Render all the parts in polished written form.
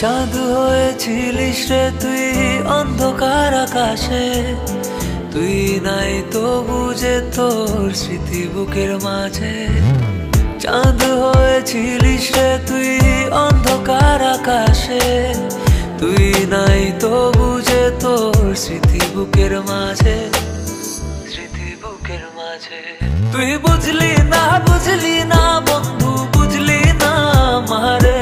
চাঁদ হয়েছিলিস রে তুই অন্ধকার আকাশে, তুই নাই তো বুঝে তোর স্মৃতি বুকের মাঝে। চাঁদ হয়েছিলিস রে তুই অন্ধকার আকাশে, তুই নাই তো বুঝে তোর স্মৃতি বুকের মাঝে, স্মৃতি বুকের মাঝে। তুই বুঝলি না বন্ধু, বুঝলি না মারে,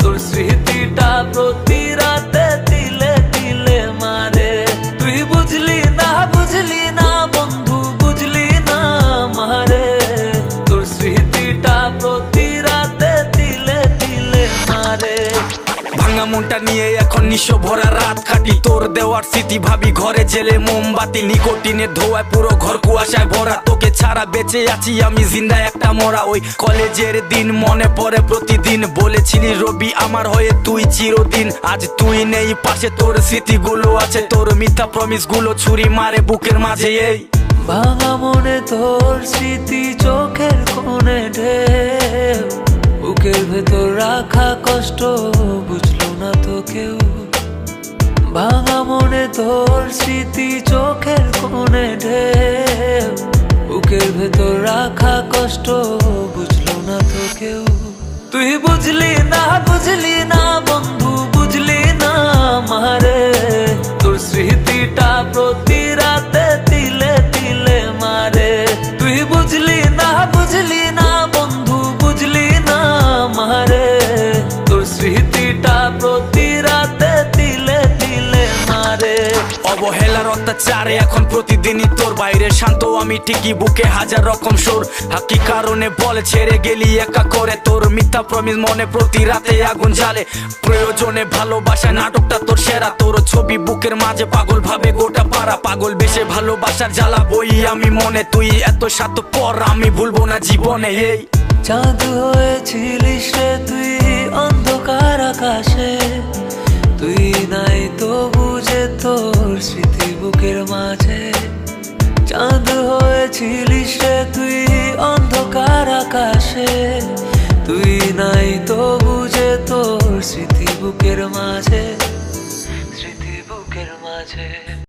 তোর স্মৃতিটা প্রতি রাতে তিলে তিলে মারে। তুই বুঝলি না বন্ধু, বুঝলি না মারে, তোর স্মৃতিটা প্রতি রাতে তিলে তিলে মারে। ভাঙা মনটা নিয়ে এখন নিশো ভরা রাত কাটি, তোর দেওয়ার স্মৃতি ভাবি ঘরে জেলে মোমবাতি, নিকোটিনের ধোঁয়ায় পুরো ঘর কুয়াশায় ভরা। তোকে ছাড়া বেঁচে আছি আমি জিন্দা একটা মরা। ওই কলেজের দিন মনে পড়ে প্রতিদিন, বলেছিলি রবি আমার হয়ে তুই চিরদিন। আজ তুই নেই পাশে, তোর স্মৃতিগুলো আছে, তোর মিথ্যা প্রমিস গুলো ছুরি মারে বুকের মাঝে। এই ভাঙা মনে তোর স্মৃতি চোখের কোণে ঢেউ, বুকের ভেতর রাখা কষ্ট বুঝলো না তো কেউ। ভাঙা মনে তোর স্মৃতি চোখের কোণে ঢেউ, বুকের ভেতর রাখা কষ্ট বুঝলো না তো কেউ। তুই বুঝলি না বন্ধু, বুঝলি না মারে, তোর স্মৃতিটা প্রতি রাতে তিলে তিলে মারে। তুই বুঝলি না বন্ধু, বুঝলি না মারে, তোর স্মৃতিটা প্রতি রাতে তিলে তিলে মারে। অবহেলার অত্যাচারে এখন প্রতিদিনই তোর বাইরে শান্ত আমি ঠিকই, বুকে হাজার রকম সুর। কি কারণে বলে ছেড়ে গেলি একা করে, তোর মিথ্যা প্রমিস মনে প্রতি রাতে আগুন জ্বালে। প্রয়োজনে ভালোবাসা নাটকটা তোর সেরা, তোর ছবি বুকের মাঝে পাগল ভাবে গোটা পাড়া। পাগল বেশে ভালোবাসার জ্বালা বই আমি মনে, তুই এত স্বার্থপর আমি ভুলবো না জীবনে। এই চাঁদ হয়েছিলিস রে তুই অন্ধকার আকাশে, তুই নাই তো বুঝে তোর স্মৃতি বুকের মাঝে। চাঁদ হয়েছিলিস রে তুই অন্ধকার আকাশে, তুই নাই তো বুঝে তোর স্মৃতি বুকের মাঝে, স্মৃতি বুকের মাঝে।